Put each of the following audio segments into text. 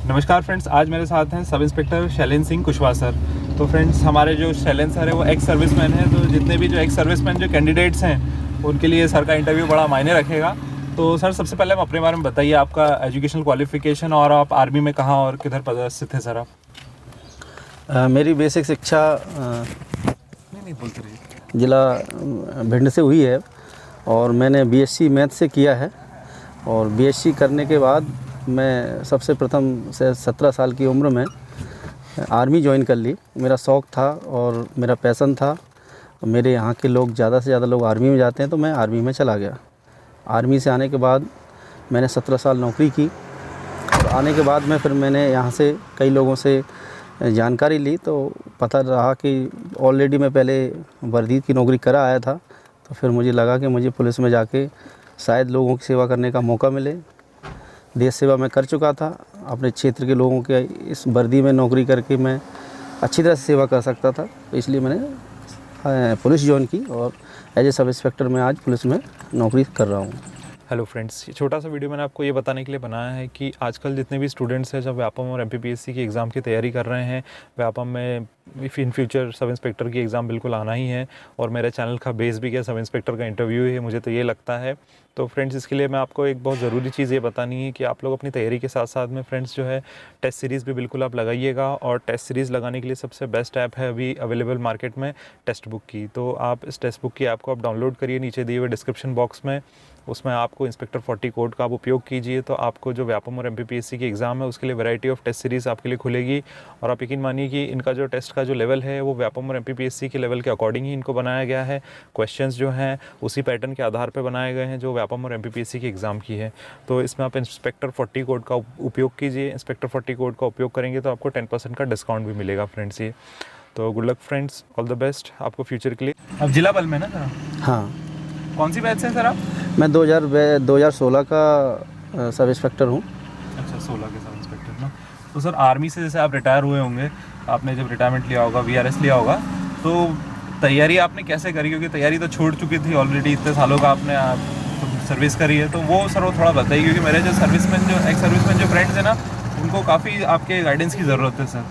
नमस्कार फ्रेंड्स, आज मेरे साथ हैं sub inspector Shailendra Singh Kushwaha sir. तो फ्रेंड्स, हमारे जो शैलेंद्र सर है वो एक्स सर्विसमैन है, तो जितने भी जो एक्स सर्विसमैन जो कैंडिडेट्स हैं उनके लिए सर का इंटरव्यू बड़ा मायने रखेगा। तो सर, सबसे पहले आप अपने बारे में बताइए, आपका एजुकेशनल क्वालिफिकेशन और आप आर्मी में कहाँ और किधर पदस्थित थे सर आप? मेरी बेसिक शिक्षा नहीं बोलते रहिए। ज़िला भिंड से हुई है और मैंने बीएससी मैथ से किया है। और बीएससी करने के बाद मैं सबसे प्रथम से 17 साल की उम्र में आर्मी ज्वाइन कर ली। मेरा शौक़ था और मेरा पैशन था। मेरे यहाँ के लोग ज़्यादा से ज़्यादा लोग आर्मी में जाते हैं, तो मैं आर्मी में चला गया। आर्मी से आने के बाद मैंने 17 साल नौकरी की और आने के बाद मैंने यहाँ से कई लोगों से जानकारी ली, तो पता रहा कि ऑलरेडी मैं पहले वर्दी की नौकरी करा आया था। तो फिर मुझे लगा कि मुझे पुलिस में जाके शायद लोगों की सेवा करने का मौका मिले। देश सेवा मैं कर चुका था, अपने क्षेत्र के लोगों के इस वर्दी में नौकरी करके मैं अच्छी तरह से सेवा कर सकता था। तो इसलिए मैंने पुलिस ज्वाइन की और एज ए सब इंस्पेक्टर मैं आज पुलिस में नौकरी कर रहा हूँ। हेलो फ्रेंड्स, ये छोटा सा वीडियो मैंने आपको ये बताने के लिए बनाया है कि आजकल जितने भी स्टूडेंट्स हैं जब व्यापम और एमपीपीएससी की एग्ज़ाम की तैयारी कर रहे हैं, व्यापम में इन फ्यूचर सब इंस्पेक्टर की एग्ज़ाम बिल्कुल आना ही है और मेरे चैनल का बेस भी क्या सब इंस्पेक्टर का इंटरव्यू है, मुझे तो ये लगता है। तो फ्रेंड्स, इसके लिए मैं आपको एक बहुत ज़रूरी चीज़ ये बतानी है कि आप लोग अपनी तैयारी के साथ साथ में फ्रेंड्स जो है टेस्ट सीरीज़ भी बिल्कुल आप लगाइएगा। और टेस्ट सीरीज़ लगाने के लिए सबसे बेस्ट ऐप है अभी अवेलेबल मार्केट में टेस्ट बुक की। तो आप इस टेस्ट बुक की ऐप को आप डाउनलोड करिए, नीचे दिए हुए डिस्क्रिप्शन बॉक्स में उसमें आपको इंस्पेक्टर 40 कोड का आप उपयोग कीजिए, तो आपको जो व्यापम और एमपीपीएससी की एग्ज़ाम है उसके लिए वैरायटी ऑफ टेस्ट सीरीज़ आपके लिए खुलेगी। और आप यकीन मानिए कि इनका जो टेस्ट का जो लेवल है वो व्यापम और एमपीपीएससी के लेवल के अकॉर्डिंग ही इनको बनाया गया है। क्वेश्चंस जो हैं उसी पैटर्न के आधार पर बनाए गए हैं जो व्यापम और एमपीपीएससी की एग्ज़ाम की है। तो इसमें आप इंस्पेक्टर 40 कोड का उपयोग कीजिए। इंस्पेक्टर 40 कोड का उपयोग करेंगे तो आपको 10% का डिस्काउंट भी मिलेगा फ्रेंड्स। ये तो good luck friends, all the best आपको फ्यूचर के लिए। अब जिला बल में ना सर? हाँ। कौन सी बैच से सर आप? मैं 2016 का सब इंस्पेक्टर हूँ। अच्छा, 16 के सब इंस्पेक्टर ना। तो सर, आर्मी से जैसे आप रिटायर हुए होंगे, आपने जब रिटायरमेंट लिया होगा, वीआरएस लिया होगा, तो तैयारी आपने कैसे करी? क्योंकि तैयारी तो छूट चुकी थी ऑलरेडी, इतने सालों का आपने सर्विस करी है। तो वो सर वो थोड़ा बताइए, क्योंकि मेरे जो सर्विसमैन जो एक्स सर्विसमैन जो फ्रेंड्स हैं ना, उनको काफ़ी आपके गाइडेंस की ज़रूरत है सर।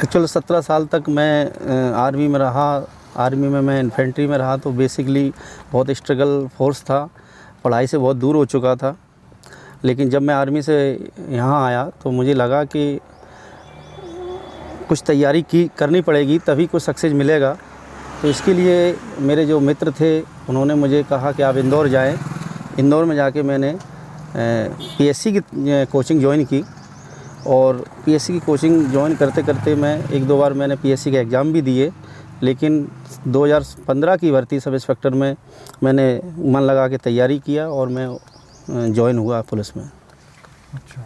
एक्चुअल 17 साल तक मैं आर्मी में रहा। आर्मी में मैं इन्फेंट्री में रहा, तो बेसिकली बहुत स्ट्रगल फोर्स था, पढ़ाई से बहुत दूर हो चुका था। लेकिन जब मैं आर्मी से यहाँ आया तो मुझे लगा कि कुछ तैयारी करनी पड़ेगी, तभी कुछ सक्सेस मिलेगा। तो इसके लिए मेरे जो मित्र थे उन्होंने मुझे कहा कि आप इंदौर जाएं। इंदौर में जाके मैंने पीएससी की कोचिंग ज्वाइन की और पीएससी की कोचिंग ज्वाइन करते करते मैं 1-2 बार मैंने पीएससी के एग्ज़ाम भी दिए। लेकिन 2015 की भर्ती सब इंस्पेक्टर में मैंने मन लगा के तैयारी किया और मैं ज्वाइन हुआ पुलिस में। अच्छा,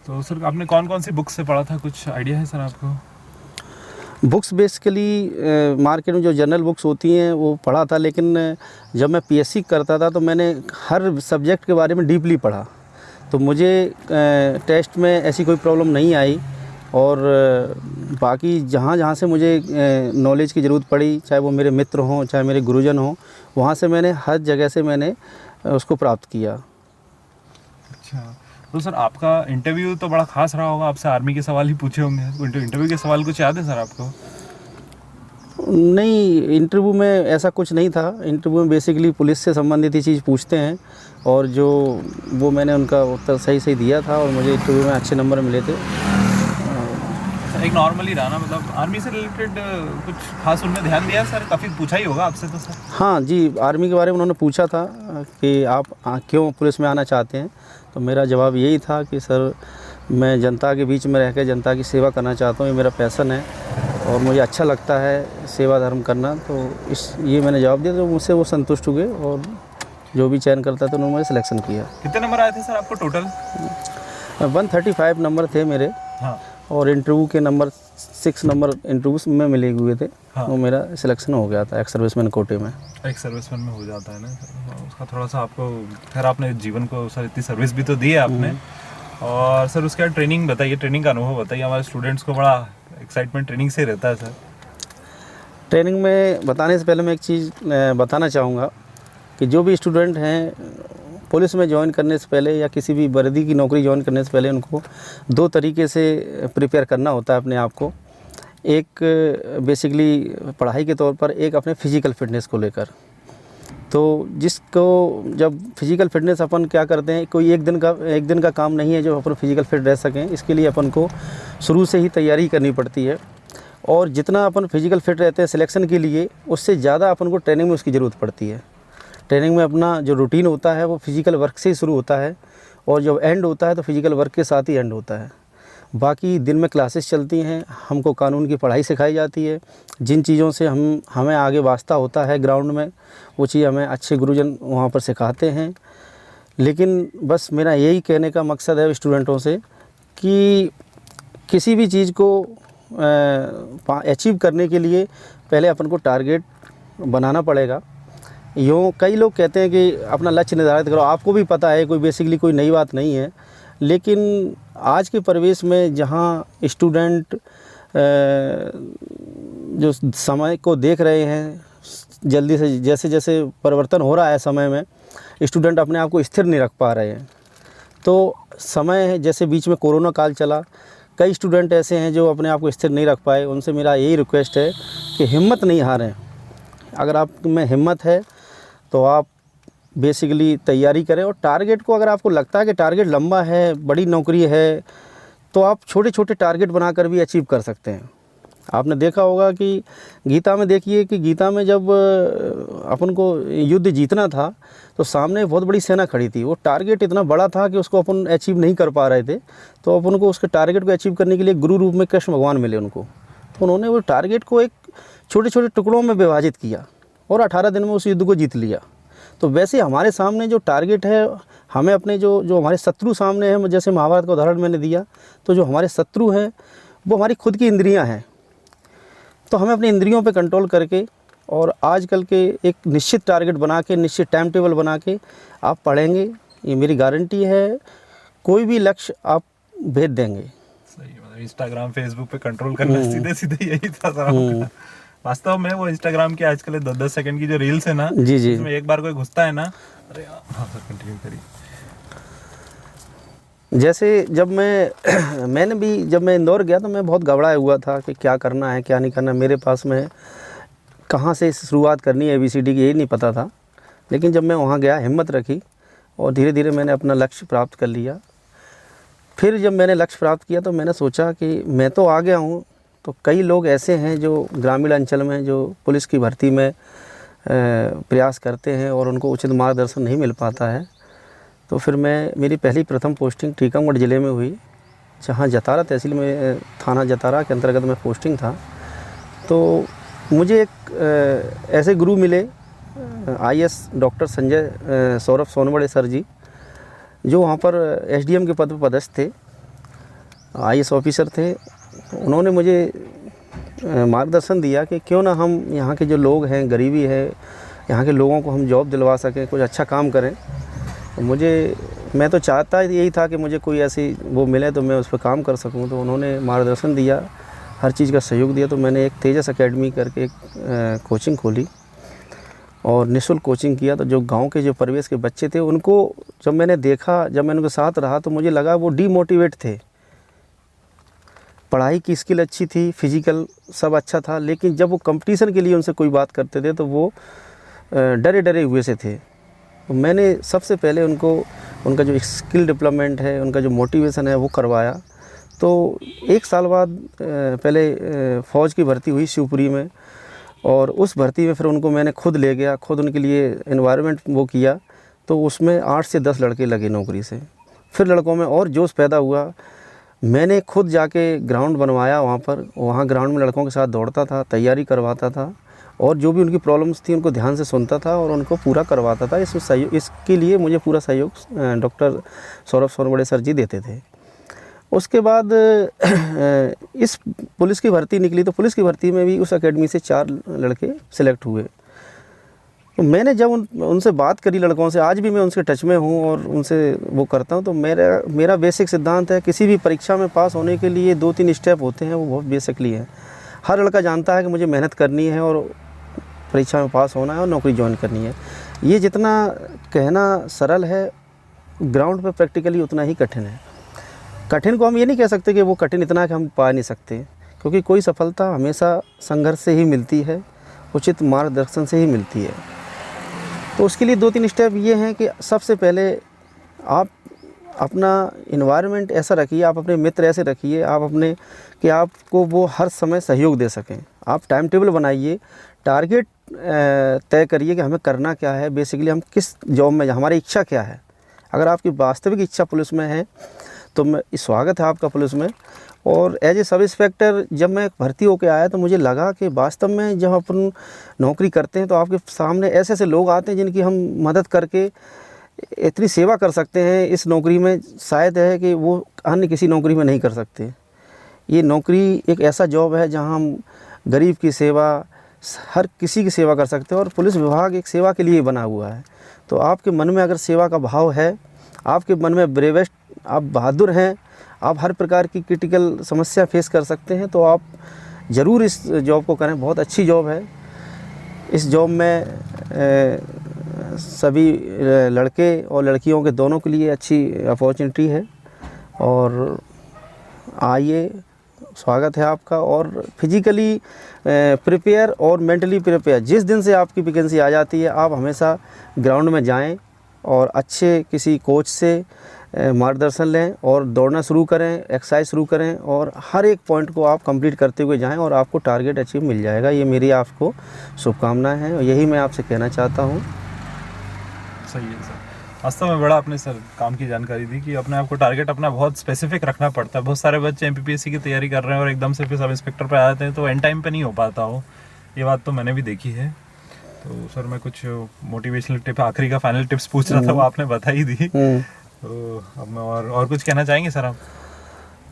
तो सर आपने कौन कौन सी बुक्स से पढ़ा था, कुछ आइडिया है सर आपको? बुक्स बेसिकली मार्केट में जो जनरल बुक्स होती हैं वो पढ़ा था, लेकिन जब मैं पीएससी करता था तो मैंने हर सब्जेक्ट के बारे में डीपली पढ़ा। तो मुझे टेस्ट में ऐसी कोई प्रॉब्लम नहीं आई। और बाकी जहाँ से मुझे नॉलेज की ज़रूरत पड़ी, चाहे वो मेरे मित्र हों चाहे मेरे गुरुजन हों, वहाँ से मैंने हर जगह से मैंने उसको प्राप्त किया। अच्छा, तो सर आपका इंटरव्यू तो बड़ा खास रहा होगा, आपसे आर्मी के सवाल ही पूछे होंगे। इंटरव्यू के सवाल कुछ याद है सर आपको? नहीं, इंटरव्यू में ऐसा कुछ नहीं था। इंटरव्यू में बेसिकली पुलिस से संबंधित ही चीज़ पूछते हैं और जो वो मैंने उनका उत्तर सही दिया था और मुझे इंटरव्यू में अच्छे नंबर मिले थे। एक नॉर्मली रहा ना, मतलब आर्मी से रिलेटेड कुछ खास उन्होंने ध्यान दिया सर? काफ़ी पूछा ही होगा आपसे तो सर। हाँ जी, आर्मी के बारे में उन्होंने पूछा था कि आप क्यों पुलिस में आना चाहते हैं। तो मेरा जवाब यही था कि सर, मैं जनता के बीच में रह कर जनता की सेवा करना चाहता हूँ, ये मेरा पैशन है और मुझे अच्छा लगता है सेवा धर्म करना। तो ये मैंने जवाब दिया, तो मुझसे वो संतुष्ट हुए और जो भी चयन करता था उन्होंने मुझे सिलेक्शन किया। कितने नंबर आए थे सर आपको टोटल? 135 नंबर थे मेरे। हाँ। और इंटरव्यू के नंबर 6 नंबर इंटरव्यूज में मिले हुए थे। हाँ। तो मेरा सिलेक्शन हो गया था एक्स सर्विसमैन कोटे में। एक्स सर्विसमैन में हो जाता है ना, उसका थोड़ा सा आपको, खैर आपने जीवन को सर इतनी सर्विस भी तो दी है आपने। और सर उसके बाद ट्रेनिंग बताइए, ट्रेनिंग का अनुभव बताइए। हमारे स्टूडेंट्स को बड़ा एक्साइटमेंट ट्रेनिंग से रहता है सर। ट्रेनिंग में बताने से पहले मैं एक चीज़ बताना चाहूँगा कि जो भी स्टूडेंट हैं पुलिस में ज्वाइन करने से पहले या किसी भी वर्दी की नौकरी ज्वाइन करने से पहले उनको 2 तरीके से प्रिपेयर करना होता है अपने आप को। एक बेसिकली पढ़ाई के तौर पर, एक अपने फ़िज़िकल फ़िटनेस को लेकर। तो जिसको जब फिज़िकल फ़िटनेस अपन क्या करते हैं, कोई एक दिन का काम नहीं है जो अपन फ़िज़िकल फ़िट रह सकें। इसके लिए अपन को शुरू से ही तैयारी करनी पड़ती है, और जितना अपन फ़िज़िकल फ़िट रहते हैं सिलेक्शन के लिए, उससे ज़्यादा अपन को ट्रेनिंग में उसकी ज़रूरत पड़ती है। ट्रेनिंग में अपना जो रूटीन होता है वो फ़िज़िकल वर्क से ही शुरू होता है, और जब एंड होता है तो फ़िज़िकल वर्क के साथ ही एंड होता है। बाकी दिन में क्लासेस चलती हैं, हमको कानून की पढ़ाई सिखाई जाती है। जिन चीज़ों से हमें आगे वास्ता होता है ग्राउंड में, वो चीज़ हमें अच्छे गुरुजन वहाँ पर सिखाते हैं। लेकिन बस मेरा यही कहने का मकसद है स्टूडेंटों से कि किसी भी चीज़ को अचीव करने के लिए पहले अपन को टारगेट बनाना पड़ेगा। यूँ कई लोग कहते हैं कि अपना लक्ष्य निर्धारित करो, आपको भी पता है कोई बेसिकली कोई नई बात नहीं है। लेकिन आज के परिवेश में जहाँ स्टूडेंट जो समय को देख रहे हैं, जल्दी से जैसे जैसे परिवर्तन हो रहा है समय में, स्टूडेंट अपने आप को स्थिर नहीं रख पा रहे हैं। तो समय जैसे बीच में कोरोना काल चला, कई स्टूडेंट ऐसे हैं जो अपने आप को स्थिर नहीं रख पाए। उनसे मेरा यही रिक्वेस्ट है कि हिम्मत नहीं हारें। अगर आप में हिम्मत है तो आप बेसिकली तैयारी करें, और टारगेट को, अगर आपको लगता है कि टारगेट लंबा है, बड़ी नौकरी है, तो आप छोटे छोटे टारगेट बनाकर भी अचीव कर सकते हैं। आपने देखा होगा कि गीता में, देखिए कि गीता में जब अपन को युद्ध जीतना था तो सामने बहुत बड़ी सेना खड़ी थी। वो टारगेट इतना बड़ा था कि उसको अपन अचीव नहीं कर पा रहे थे। तो अपन को उसके टारगेट को अचीव करने के लिए गुरु रूप में कृष्ण भगवान मिले उनको। तो उन्होंने वो टारगेट को एक छोटे छोटे टुकड़ों में विभाजित किया और 18 दिन में उस युद्ध को जीत लिया। तो वैसे हमारे सामने जो टारगेट है, हमें अपने जो हमारे शत्रु सामने हैं, जैसे महाभारत का उदाहरण मैंने दिया, तो जो हमारे शत्रु हैं वो हमारी खुद की इंद्रियां हैं। तो हमें अपनी इंद्रियों पे कंट्रोल करके और आजकल के एक निश्चित टारगेट बना के, निश्चित टाइम टेबल बना के आप पढ़ेंगे, ये मेरी गारंटी है, कोई भी लक्ष्य आप भेज देंगे। सही, मतलब इंस्टाग्राम फेसबुक पे कंट्रोल करना सीधे सीधे यही था सर। वास्तव में वो इंस्टाग्राम के आजकल 10-10 सेकंड की जो रील्स है ना, जी जी, उसमें एक बार कोई घुसता है ना, अरे हाँ सर कंटिन्यू करिए। जैसे जब मैं इंदौर गया तो मैं बहुत घबराया हुआ था कि क्या करना है क्या नहीं करना। मेरे पास में कहाँ से शुरुआत करनी है ABCD की, यही नहीं पता था। लेकिन जब मैं वहाँ गया, हिम्मत रखी और धीरे धीरे मैंने अपना लक्ष्य प्राप्त कर लिया। फिर जब मैंने लक्ष्य प्राप्त किया तो मैंने सोचा कि मैं तो आ गया हूँ, तो कई लोग ऐसे हैं जो ग्रामीण अंचल में जो पुलिस की भर्ती में प्रयास करते हैं और उनको उचित मार्गदर्शन नहीं मिल पाता है। तो फिर मेरी पहली प्रथम पोस्टिंग टीकमगढ़ ज़िले में हुई, जहाँ जतारा तहसील में, थाना जतारा के अंतर्गत में पोस्टिंग था। तो मुझे एक ऐसे गुरु मिले, IAS doctor Sanjay Saurabh Sonawade sir ji, जो वहाँ पर SDM के पद पर पदस्थ थे, IAS ऑफिसर थे। उन्होंने मुझे मार्गदर्शन दिया कि क्यों ना हम यहाँ के जो लोग हैं, गरीबी है, यहाँ के लोगों को हम जॉब दिलवा सकें, कुछ अच्छा काम करें। मैं तो चाहता यही था कि मुझे कोई ऐसी वो मिले तो मैं उस पर काम कर सकूं। तो उन्होंने मार्गदर्शन दिया, हर चीज़ का सहयोग दिया। तो मैंने एक तेजस एकेडमी करके एक कोचिंग खोली और निःशुल्क कोचिंग किया। तो जो गांव के जो परिवेश के बच्चे थे, उनको जब मैंने देखा, जब मैंने उनके साथ रहा, तो मुझे लगा वो डीमोटिवेट थे। पढ़ाई की स्किल अच्छी थी, फिजिकल सब अच्छा था, लेकिन जब वो कंपटीशन के लिए उनसे कोई बात करते थे तो वो डरे डरे हुए से थे। तो मैंने सबसे पहले उनका जो स्किल डेवलपमेंट है, उनका जो मोटिवेशन है वो करवाया। तो 1 साल बाद पहले फ़ौज की भर्ती हुई शिवपुरी में, और उस भर्ती में फिर उनको मैंने खुद ले गया, खुद उनके लिए एनवायरनमेंट वो किया। तो उसमें 8 से 10 लड़के लगे नौकरी से। फिर लड़कों में और जोश पैदा हुआ। मैंने खुद जाके ग्राउंड बनवाया वहाँ ग्राउंड में लड़कों के साथ दौड़ता था, तैयारी करवाता था, और जो भी उनकी प्रॉब्लम्स थी उनको ध्यान से सुनता था और उनको पूरा करवाता था। इसके लिए मुझे पूरा सहयोग डॉक्टर सौरभ सोनवड़े सर जी देते थे। उसके बाद इस पुलिस की भर्ती निकली, तो पुलिस की भर्ती में भी उस एकेडमी से 4 लड़के सिलेक्ट हुए। तो मैंने जब उनसे बात करी लड़कों से, आज भी मैं उनसे टच में हूँ और उनसे वो करता हूँ। तो मेरा बेसिक सिद्धांत है, किसी भी परीक्षा में पास होने के लिए 2-3 स्टेप होते हैं, वो बहुत बेसिकली है। हर लड़का जानता है कि मुझे मेहनत करनी है और परीक्षा में पास होना है और नौकरी ज्वाइन करनी है। ये जितना कहना सरल है, ग्राउंड पे प्रैक्टिकली उतना ही कठिन है। कठिन को हम ये नहीं कह सकते कि वो कठिन इतना है कि हम पा नहीं सकते, क्योंकि कोई सफलता हमेशा संघर्ष से ही मिलती है, उचित मार्गदर्शन से ही मिलती है। तो उसके लिए 2-3 स्टेप ये हैं कि सबसे पहले आप अपना इन्वायरमेंट ऐसा रखिए, आप अपने मित्र ऐसे रखिए, आप अपने कि आपको वो हर समय सहयोग दे सकें। आप टाइम टेबल बनाइए, टारगेट तय करिए कि हमें करना क्या है, बेसिकली हम किस जॉब में, हमारी इच्छा क्या है। अगर आपकी वास्तविक इच्छा पुलिस में है तो मैं स्वागत है आपका पुलिस में। और एज ए सब इंस्पेक्टर जब मैं भर्ती होकर आया तो मुझे लगा कि वास्तव में जब अपन नौकरी करते हैं तो आपके सामने ऐसे ऐसे लोग आते हैं जिनकी हम मदद करके इतनी सेवा कर सकते हैं। इस नौकरी में शायद है कि वो अन्य किसी नौकरी में नहीं कर सकते। ये नौकरी एक ऐसा जॉब है जहां हम गरीब की सेवा, हर किसी की सेवा कर सकते हैं, और पुलिस विभाग एक सेवा के लिए बना हुआ है। तो आपके मन में अगर सेवा का भाव है, आपके मन में ब्रेवेस्ट, आप बहादुर हैं, आप हर प्रकार की क्रिटिकल समस्या फेस कर सकते हैं, तो आप ज़रूर इस जॉब को करें। बहुत अच्छी जॉब है। इस जॉब में सभी लड़के और लड़कियों के दोनों के लिए अच्छी अपॉर्चुनिटी है। और आइए, स्वागत है आपका। और फिजिकली प्रिपेयर और मेंटली प्रिपेयर, जिस दिन से आपकी वैकेंसी आ जाती है आप हमेशा ग्राउंड में जाएं और अच्छे किसी कोच से मार्गदर्शन लें और दौड़ना शुरू करें, एक्सरसाइज शुरू करें, और हर एक पॉइंट को आप कंप्लीट करते हुए जाएं और आपको टारगेट अचीव मिल जाएगा। ये मेरी आपको शुभकामनाएं हैं और यही मैं आपसे कहना चाहता हूँ। सही है सर। वास्तव में बड़ा आपने सर काम की जानकारी दी कि अपने आप को टारगेट अपना बहुत स्पेसिफिक रखना पड़ता है। बहुत सारे बच्चे एमपीपीएससी की तैयारी कर रहे हैं और एकदम से फिर सब इंस्पेक्टर पे आ जाते हैं तो एंड टाइम पे नहीं हो पाता हो। ये बात तो मैंने भी देखी है। तो सर मैं कुछ मोटिवेशनल टिप, आखिरी का फाइनल टिप्स पूछ रहा था, वो आपने बता ही दी। तो अब मैं और कुछ कहना चाहेंगे सर आप?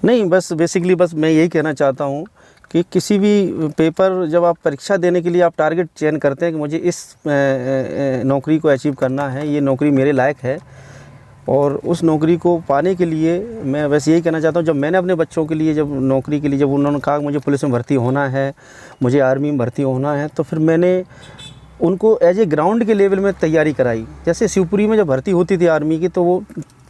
नहीं, बस बेसिकली बस मैं यही कहना चाहता हूँ कि किसी भी पेपर, जब आप परीक्षा देने के लिए आप टारगेट चयन करते हैं कि मुझे इस नौकरी को अचीव करना है, ये नौकरी मेरे लायक है, और उस नौकरी को पाने के लिए मैं बस यही कहना चाहता हूँ, जब मैंने अपने बच्चों के लिए, जब नौकरी के लिए, जब उन्होंने कहा मुझे पुलिस में भर्ती होना है, मुझे आर्मी में भर्ती होना है, तो फिर मैंने उनको एज ए ग्राउंड के लेवल में तैयारी कराई। जैसे शिवपुरी में जब भर्ती होती थी आर्मी की, तो वो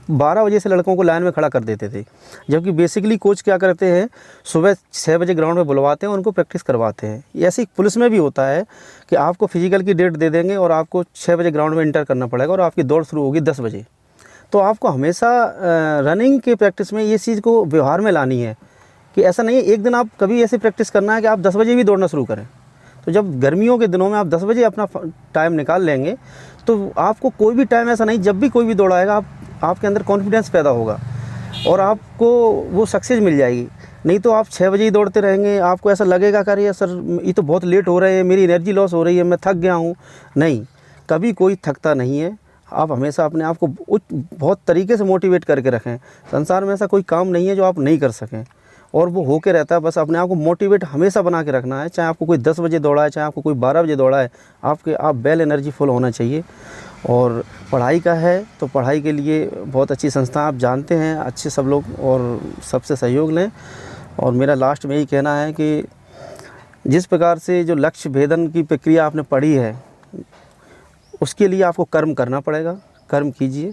12 बजे से लड़कों को लाइन में खड़ा कर देते थे, जबकि बेसिकली कोच क्या करते हैं, सुबह 6 बजे ग्राउंड में बुलवाते हैं, उनको प्रैक्टिस करवाते हैं। ऐसे ही पुलिस में भी होता है कि आपको फिजिकल की डेट दे देंगे और आपको 6 बजे ग्राउंड में इंटर करना पड़ेगा और आपकी दौड़ शुरू होगी 10 बजे। तो आपको हमेशा रनिंग के प्रैक्टिस में ये चीज़ को व्यवहार में लानी है कि ऐसा नहीं है एक दिन आप कभी ऐसे प्रैक्टिस करना है कि आप 10 बजे भी दौड़ना शुरू करें। तो जब गर्मियों के दिनों में आप 10 बजे अपना टाइम निकाल लेंगे तो आपको कोई भी टाइम ऐसा नहीं, जब भी कोई भी दौड़ाएगा आपके अंदर कॉन्फिडेंस पैदा होगा और आपको वो सक्सेस मिल जाएगी। नहीं तो आप 6 बजे ही दौड़ते रहेंगे, आपको ऐसा लगेगा कि अरे सर ये तो बहुत लेट हो रहे हैं, मेरी एनर्जी लॉस हो रही है, मैं थक गया हूँ। नहीं, कभी कोई थकता नहीं है। आप हमेशा अपने आप को बहुत तरीके से मोटिवेट करके रखें। संसार में ऐसा कोई काम नहीं है जो आप नहीं कर सकें, और वो होके रहता है। बस अपने आप को मोटिवेट हमेशा बना के रखना है। चाहे आपको कोई 10 बजे दौड़ा है, चाहे आपको कोई 12 बजे दौड़ा है, आप वेल एनर्जीफुल होना चाहिए। और पढ़ाई का है तो पढ़ाई के लिए बहुत अच्छी संस्था आप जानते हैं, अच्छे सब लोग, और सबसे सहयोग लें। और मेरा लास्ट में यही कहना है कि जिस प्रकार से जो लक्ष्य भेदन की प्रक्रिया आपने पढ़ी है, उसके लिए आपको कर्म करना पड़ेगा। कर्म कीजिए।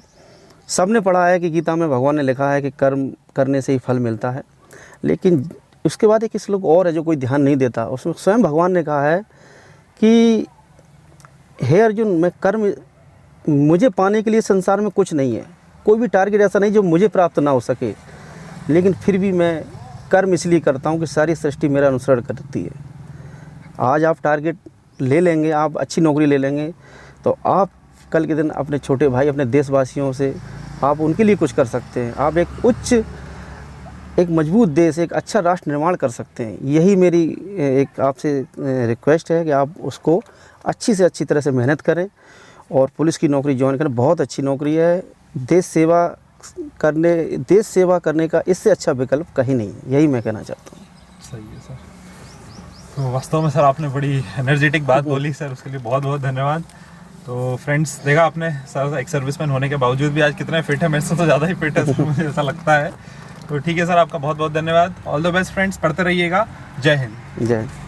सबने पढ़ा है कि गीता में भगवान ने लिखा है कि कर्म करने से ही फल मिलता है, लेकिन उसके बाद एक श्लोक और है जो कोई ध्यान नहीं देता। उसमें स्वयं भगवान ने कहा है कि हे अर्जुन, मैं कर्म, मुझे पाने के लिए संसार में कुछ नहीं है, कोई भी टारगेट ऐसा नहीं जो मुझे प्राप्त ना हो सके, लेकिन फिर भी मैं कर्म इसलिए करता हूँ कि सारी सृष्टि मेरा अनुसरण करती है। आज आप टारगेट ले लेंगे, आप अच्छी नौकरी ले लेंगे, तो आप कल के दिन अपने छोटे भाई, अपने देशवासियों से आप उनके लिए कुछ कर सकते हैं। आप एक मजबूत देश, एक अच्छा राष्ट्र निर्माण कर सकते हैं। यही मेरी एक आपसे रिक्वेस्ट है कि आप उसको अच्छी से अच्छी तरह से मेहनत करें और पुलिस की नौकरी ज्वाइन करें। बहुत अच्छी नौकरी है। देश सेवा करने का इससे अच्छा विकल्प कहीं नहीं है। यही मैं कहना चाहता हूँ। सही है सर। तो वास्तव में सर आपने बड़ी एनर्जेटिक बात बोली सर, उसके लिए बहुत बहुत धन्यवाद। तो फ्रेंड्स, देखा आपने सर एक सर्विसमैन होने के बावजूद भी आज कितने फिट है, मेरे से तो ज़्यादा ही फिट है सर, मुझे ऐसा लगता है। तो ठीक है सर, आपका बहुत बहुत धन्यवाद। ऑल द बेस्ट फ्रेंड्स, पढ़ते रहिएगा। जय हिंद। जय हिंद।